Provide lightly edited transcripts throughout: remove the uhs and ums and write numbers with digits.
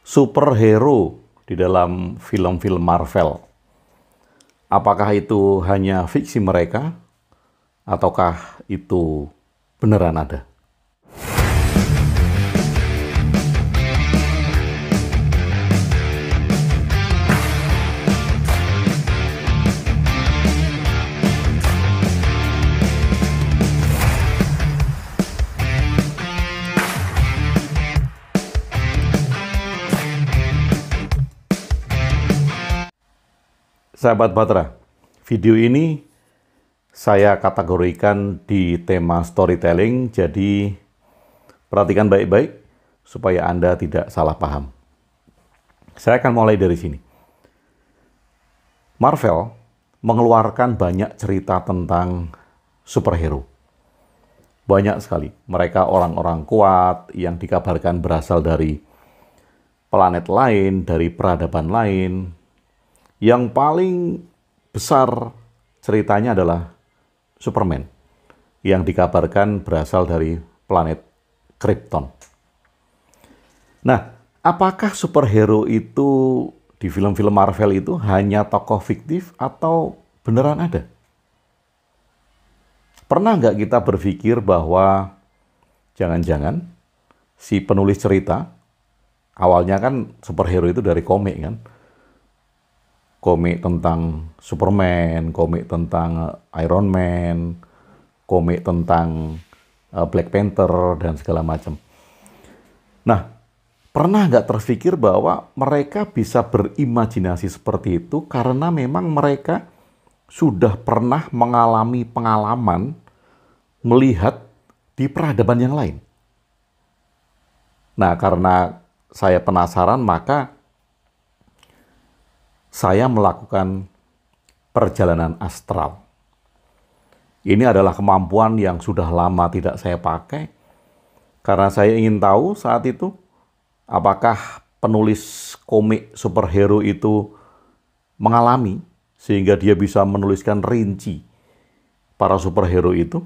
superhero di dalam film-film Marvel. Apakah itu hanya fiksi mereka, ataukah itu beneran ada? Sahabat Batra, video ini saya kategorikan di tema storytelling, jadi perhatikan baik-baik supaya Anda tidak salah paham. Saya akan mulai dari sini. Marvel mengeluarkan banyak cerita tentang superhero. Banyak sekali. Mereka orang-orang kuat yang dikabarkan berasal dari planet lain, dari peradaban lain. Yang paling besar ceritanya adalah Superman, yang dikabarkan berasal dari planet Krypton. Nah, apakah superhero itu di film-film Marvel itu hanya tokoh fiktif atau beneran ada? Pernah nggak kita berpikir bahwa jangan-jangan si penulis cerita, awalnya kan superhero itu dari komik kan? Komik tentang Superman, komik tentang Iron Man, komik tentang Black Panther, dan segala macam. Nah, pernah nggak terpikir bahwa mereka bisa berimajinasi seperti itu karena memang mereka sudah pernah mengalami pengalaman melihat di peradaban yang lain? Nah, karena saya penasaran, maka saya melakukan perjalanan astral. Ini adalah kemampuan yang sudah lama tidak saya pakai, karena saya ingin tahu saat itu apakah penulis komik superhero itu mengalami sehingga dia bisa menuliskan rinci para superhero itu.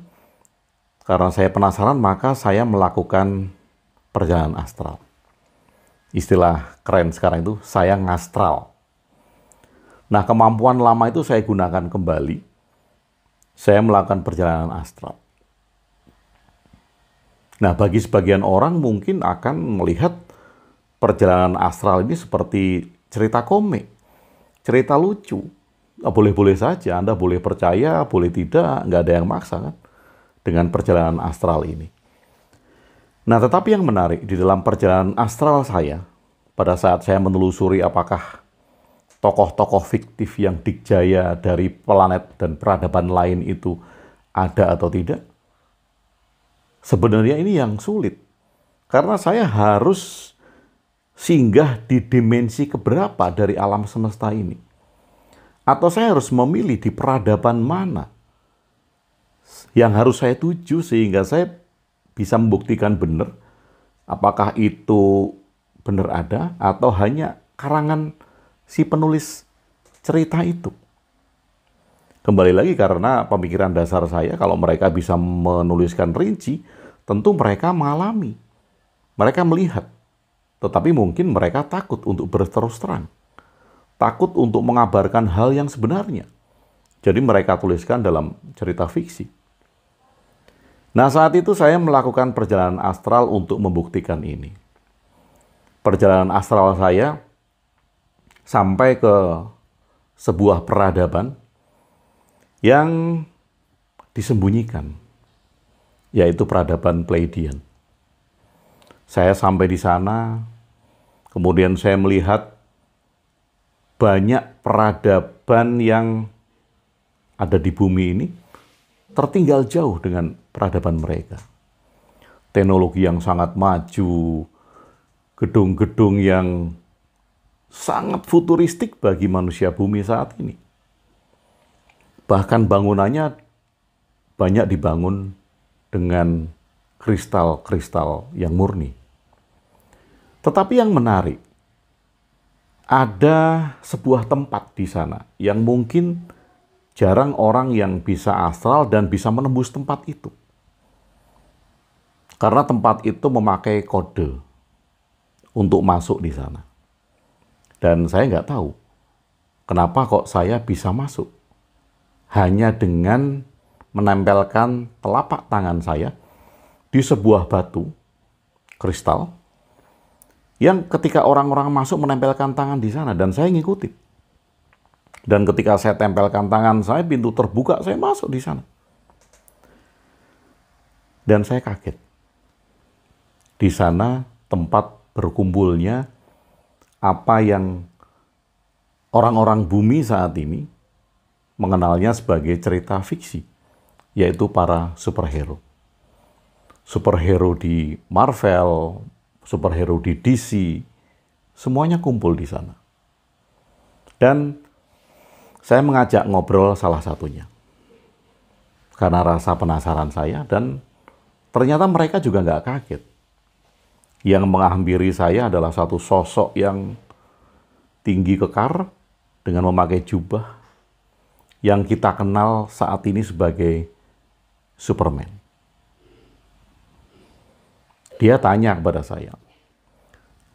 Karena saya penasaran, maka saya melakukan perjalanan astral. Istilah keren sekarang itu, saya ngastral. Nah, kemampuan lama itu saya gunakan kembali. Saya melakukan perjalanan astral. Nah, bagi sebagian orang mungkin akan melihat perjalanan astral ini seperti cerita komik, cerita lucu. Boleh-boleh saja, Anda boleh percaya, boleh tidak, nggak ada yang maksa kan, dengan perjalanan astral ini. Nah, tetapi yang menarik di dalam perjalanan astral saya, pada saat saya menelusuri apakah tokoh-tokoh fiktif yang dikjaya dari planet dan peradaban lain itu ada atau tidak? Sebenarnya ini yang sulit. Karena saya harus singgah di dimensi keberapa dari alam semesta ini. Atau saya harus memilih di peradaban mana yang harus saya tuju sehingga saya bisa membuktikan benar apakah itu benar ada atau hanya karangan si penulis cerita itu. Kembali lagi karena pemikiran dasar saya, kalau mereka bisa menuliskan rinci, tentu mereka mengalami. Mereka melihat. Tetapi mungkin mereka takut untuk berterus terang. Takut untuk mengabarkan hal yang sebenarnya. Jadi mereka tuliskan dalam cerita fiksi. Nah, saat itu saya melakukan perjalanan astral untuk membuktikan ini. Perjalanan astral saya sampai ke sebuah peradaban yang disembunyikan, yaitu peradaban Pleiadian. Saya sampai di sana, kemudian saya melihat banyak peradaban yang ada di bumi ini tertinggal jauh dengan peradaban mereka. Teknologi yang sangat maju, gedung-gedung yang sangat futuristik bagi manusia bumi saat ini. Bahkan bangunannya banyak dibangun dengan kristal-kristal yang murni. Tetapi yang menarik, ada sebuah tempat di sana yang mungkin jarang orang yang bisa astral dan bisa menembus tempat itu. Karena tempat itu memakai kode untuk masuk di sana. Dan saya nggak tahu kenapa kok saya bisa masuk. Hanya dengan menempelkan telapak tangan saya di sebuah batu kristal yang ketika orang-orang masuk menempelkan tangan di sana dan saya ngikutin. Dan ketika saya tempelkan tangan saya, pintu terbuka, saya masuk di sana. Dan saya kaget. Di sana tempat berkumpulnya apa yang orang-orang bumi saat ini mengenalnya sebagai cerita fiksi, yaitu para superhero. Superhero di Marvel, superhero di DC, semuanya kumpul di sana. Dan saya mengajak ngobrol salah satunya. Karena rasa penasaran saya, dan ternyata mereka juga nggak kaget. Yang menghampiri saya adalah satu sosok yang tinggi kekar dengan memakai jubah yang kita kenal saat ini sebagai Superman. Dia tanya kepada saya,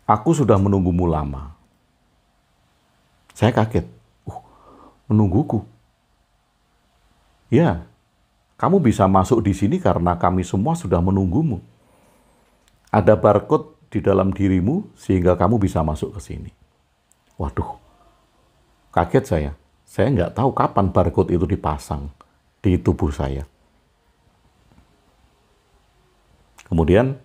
"Aku sudah menunggumu lama." Saya kaget. Menungguku? Ya, kamu bisa masuk di sini karena kami semua sudah menunggumu. Ada barcode di dalam dirimu sehingga kamu bisa masuk ke sini. Waduh, kaget saya. Saya nggak tahu kapan barcode itu dipasang di tubuh saya. Kemudian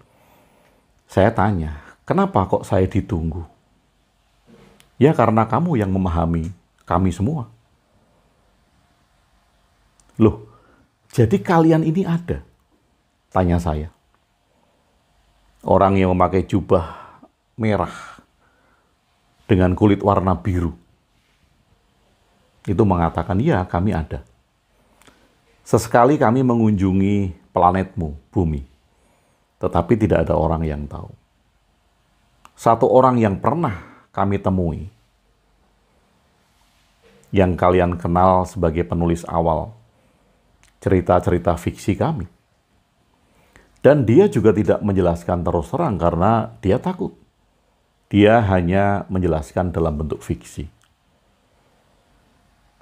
saya tanya, kenapa kok saya ditunggu? Ya karena kamu yang memahami kami semua. Loh, jadi kalian ini ada? Tanya saya. Orang yang memakai jubah merah dengan kulit warna biru. Itu mengatakan, ya kami ada. Sesekali kami mengunjungi planetmu, bumi. Tetapi tidak ada orang yang tahu. Satu orang yang pernah kami temui, yang kalian kenal sebagai penulis awal cerita-cerita fiksi kami. Dan dia juga tidak menjelaskan terus terang karena dia takut. Dia hanya menjelaskan dalam bentuk fiksi.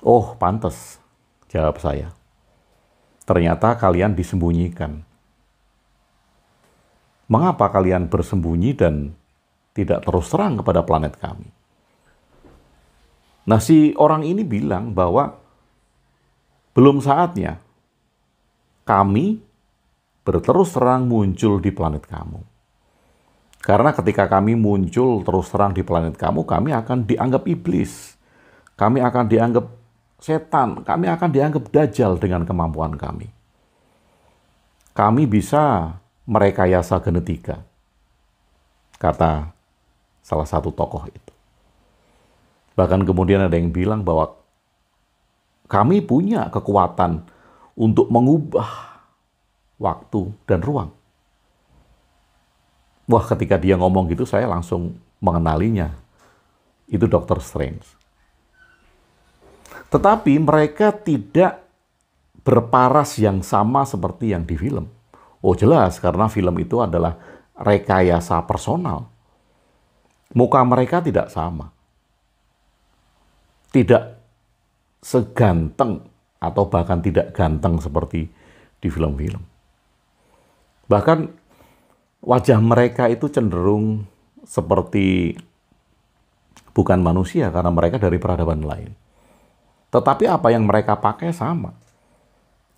Oh, pantas, jawab saya. Ternyata kalian disembunyikan. Mengapa kalian bersembunyi dan tidak terus terang kepada planet kami? Nah, si orang ini bilang bahwa belum saatnya kami berterus terang muncul di planet kamu. Karena ketika kami muncul terus terang di planet kamu, kami akan dianggap iblis. Kami akan dianggap setan. Kami akan dianggap dajjal dengan kemampuan kami. Kami bisa merekayasa genetika, kata salah satu tokoh itu. Bahkan kemudian ada yang bilang bahwa kami punya kekuatan untuk mengubah waktu dan ruang. Wah, ketika dia ngomong gitu, saya langsung mengenalinya. Itu Dr. Strange. Tetapi mereka tidak berparas yang sama seperti yang di film. Oh jelas, karena film itu adalah rekayasa personal. Muka mereka tidak sama. Tidak seganteng atau bahkan tidak ganteng seperti di film-film. Bahkan wajah mereka itu cenderung seperti bukan manusia karena mereka dari peradaban lain. Tetapi apa yang mereka pakai sama.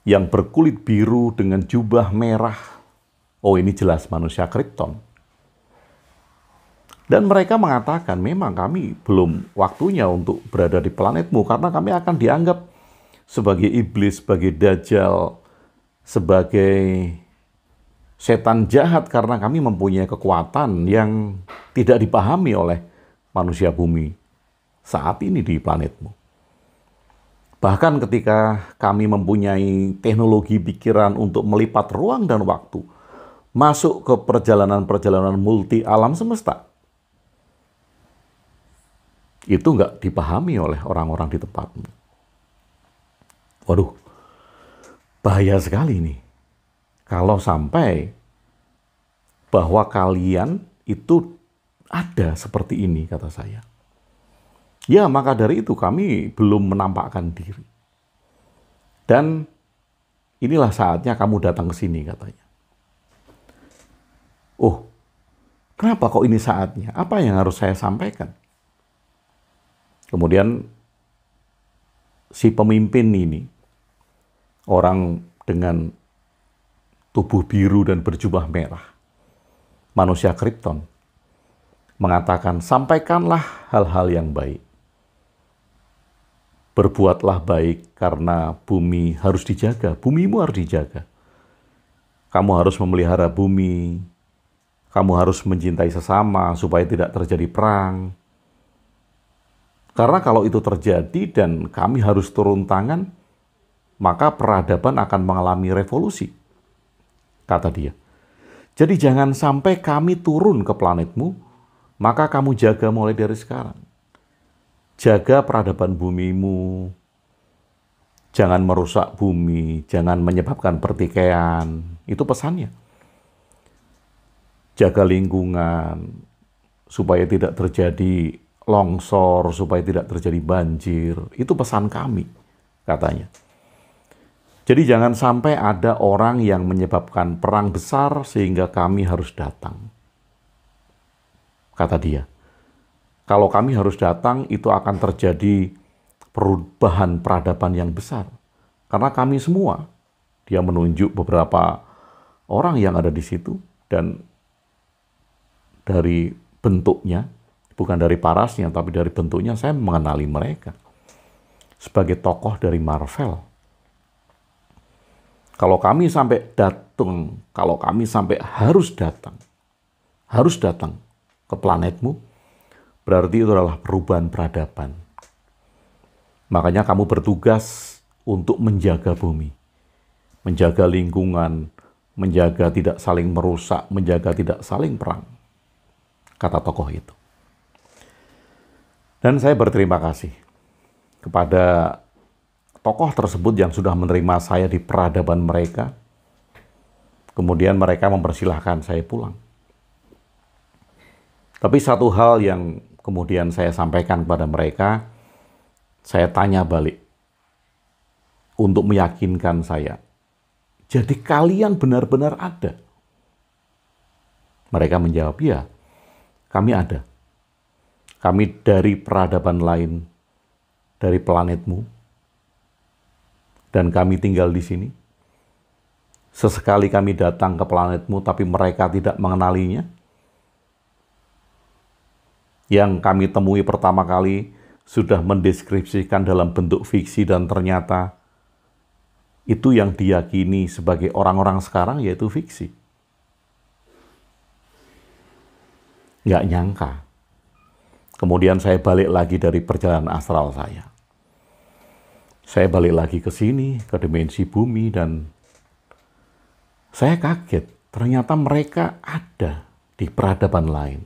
Yang berkulit biru dengan jubah merah. Oh, ini jelas manusia Krypton. Dan mereka mengatakan memang kami belum waktunya untuk berada di planetmu karena kami akan dianggap sebagai iblis, sebagai dajjal, sebagai setan jahat karena kami mempunyai kekuatan yang tidak dipahami oleh manusia bumi saat ini di planetmu. Bahkan ketika kami mempunyai teknologi pikiran untuk melipat ruang dan waktu, masuk ke perjalanan-perjalanan multi alam semesta, itu nggak dipahami oleh orang-orang di tempatmu. Waduh, bahaya sekali nih. Kalau sampai bahwa kalian itu ada seperti ini, kata saya. Ya, maka dari itu kami belum menampakkan diri. Dan inilah saatnya kamu datang ke sini, katanya. Oh, kenapa kok ini saatnya? Apa yang harus saya sampaikan? Kemudian si pemimpin ini, orang dengan tubuh biru dan berjubah merah, manusia Krypton, mengatakan, sampaikanlah hal-hal yang baik. Berbuatlah baik karena bumi harus dijaga. Bumimu harus dijaga. Kamu harus memelihara bumi. Kamu harus mencintai sesama supaya tidak terjadi perang. Karena kalau itu terjadi dan kami harus turun tangan, maka peradaban akan mengalami revolusi, kata dia. Jadi jangan sampai kami turun ke planetmu, maka kamu jaga mulai dari sekarang. Jaga peradaban bumimu, jangan merusak bumi, jangan menyebabkan pertikaian. Itu pesannya. Jaga lingkungan, supaya tidak terjadi longsor, supaya tidak terjadi banjir. Itu pesan kami, katanya. Jadi jangan sampai ada orang yang menyebabkan perang besar sehingga kami harus datang, kata dia. Kalau kami harus datang, itu akan terjadi perubahan peradaban yang besar. Karena kami semua, dia menunjuk beberapa orang yang ada di situ, dan dari bentuknya, bukan dari parasnya, tapi dari bentuknya saya mengenali mereka sebagai tokoh dari Marvel. Kalau kami sampai datang, kalau kami sampai harus datang ke planetmu, berarti itu adalah perubahan peradaban. Makanya kamu bertugas untuk menjaga bumi, menjaga lingkungan, menjaga tidak saling merusak, menjaga tidak saling perang, kata tokoh itu. Dan saya berterima kasih kepada tokoh tersebut yang sudah menerima saya di peradaban mereka. Kemudian mereka mempersilahkan saya pulang. Tapi satu hal yang kemudian saya sampaikan kepada mereka, saya tanya balik untuk meyakinkan saya. Jadi kalian benar-benar ada? Mereka menjawab, ya, kami ada. Kami dari peradaban lain, dari planetmu, dan kami tinggal di sini. Sesekali kami datang ke planetmu, tapi mereka tidak mengenalinya. Yang kami temui pertama kali sudah mendeskripsikan dalam bentuk fiksi dan ternyata itu yang diyakini sebagai orang-orang sekarang yaitu fiksi. Nggak nyangka. Kemudian saya balik lagi dari perjalanan astral saya. Saya balik lagi ke sini, ke dimensi bumi, dan saya kaget. Ternyata mereka ada di peradaban lain.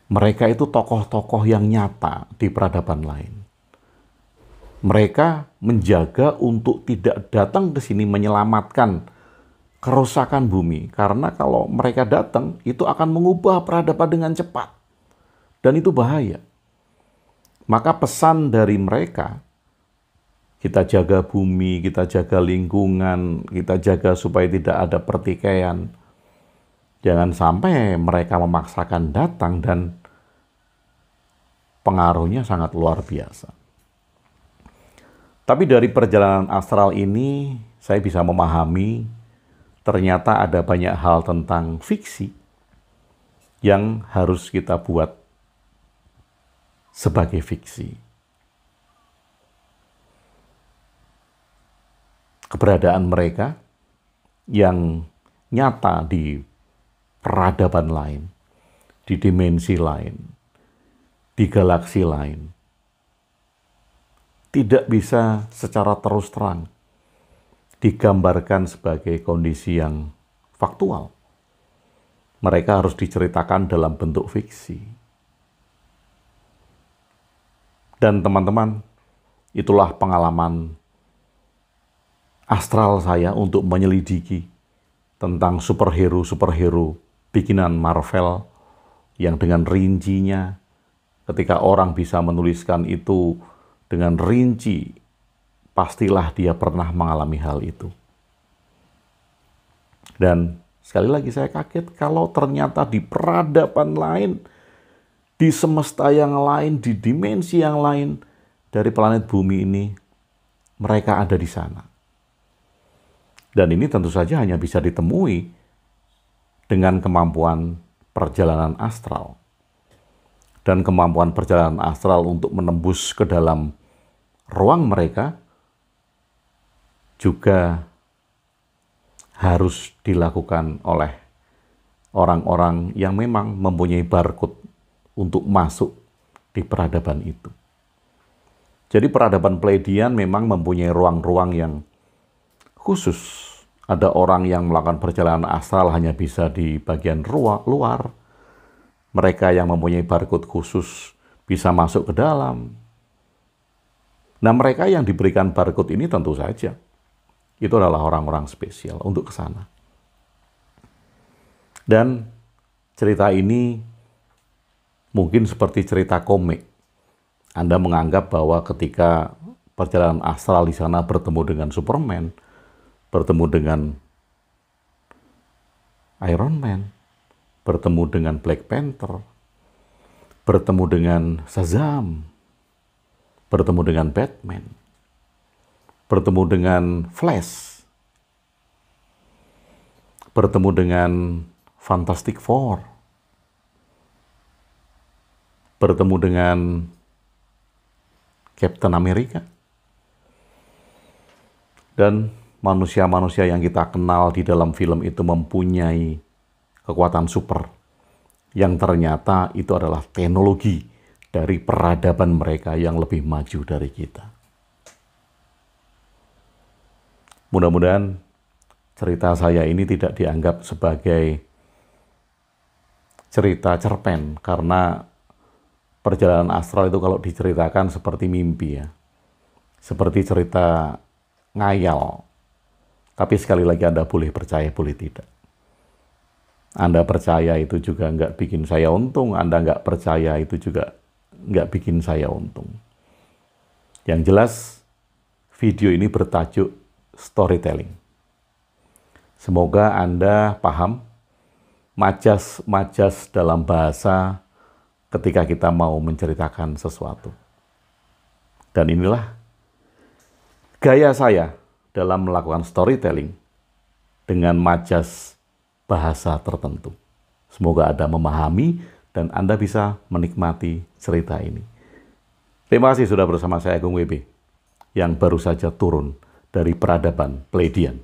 Mereka itu tokoh-tokoh yang nyata di peradaban lain. Mereka menjaga untuk tidak datang ke sini menyelamatkan kerusakan bumi. Karena kalau mereka datang, itu akan mengubah peradaban dengan cepat. Dan itu bahaya. Maka pesan dari mereka, kita jaga bumi, kita jaga lingkungan, kita jaga supaya tidak ada pertikaian. Jangan sampai mereka memaksakan datang dan pengaruhnya sangat luar biasa. Tapi dari perjalanan astral ini, saya bisa memahami ternyata ada banyak hal tentang fiksi yang harus kita buat sebagai fiksi. Keberadaan mereka yang nyata di peradaban lain, di dimensi lain, di galaksi lain, tidak bisa secara terus terang digambarkan sebagai kondisi yang faktual. Mereka harus diceritakan dalam bentuk fiksi. Dan teman-teman, itulah pengalaman astral saya untuk menyelidiki tentang superhero-superhero bikinan Marvel yang dengan rincinya Ketika orang bisa menuliskan itu dengan rinci, pastilah dia pernah mengalami hal itu. Dan sekali lagi saya kaget kalau ternyata di peradaban lain, di semesta yang lain, di dimensi yang lain dari planet bumi ini, mereka ada di sana. Dan ini tentu saja hanya bisa ditemui dengan kemampuan perjalanan astral. Dan kemampuan perjalanan astral untuk menembus ke dalam ruang mereka juga harus dilakukan oleh orang-orang yang memang mempunyai barcode untuk masuk di peradaban itu. Jadi peradaban Pleiadian memang mempunyai ruang-ruang yang khusus. Ada orang yang melakukan perjalanan astral hanya bisa di bagian luar. Mereka yang mempunyai barcode khusus bisa masuk ke dalam. Nah, mereka yang diberikan barcode ini tentu saja itu adalah orang-orang spesial untuk ke sana. Dan cerita ini mungkin seperti cerita komik. Anda menganggap bahwa ketika perjalanan astral di sana bertemu dengan Superman, bertemu dengan Iron Man, bertemu dengan Black Panther, bertemu dengan Shazam, bertemu dengan Batman, bertemu dengan Flash, bertemu dengan Fantastic Four, bertemu dengan Captain America, dan manusia-manusia yang kita kenal di dalam film itu mempunyai kekuatan super, yang ternyata itu adalah teknologi dari peradaban mereka yang lebih maju dari kita. Mudah-mudahan cerita saya ini tidak dianggap sebagai cerita cerpen, karena perjalanan astral itu kalau diceritakan seperti mimpi ya, seperti cerita ngayal. Tapi sekali lagi Anda boleh percaya, boleh tidak. Anda percaya itu juga nggak bikin saya untung, Anda nggak percaya itu juga nggak bikin saya untung. Yang jelas, video ini bertajuk storytelling. Semoga Anda paham majas-majas dalam bahasa ketika kita mau menceritakan sesuatu. Dan inilah gaya saya dalam melakukan storytelling dengan majas bahasa tertentu. Semoga Anda memahami dan Anda bisa menikmati cerita ini. Terima kasih sudah bersama saya, Agung WB, yang baru saja turun dari peradaban Pleiadian.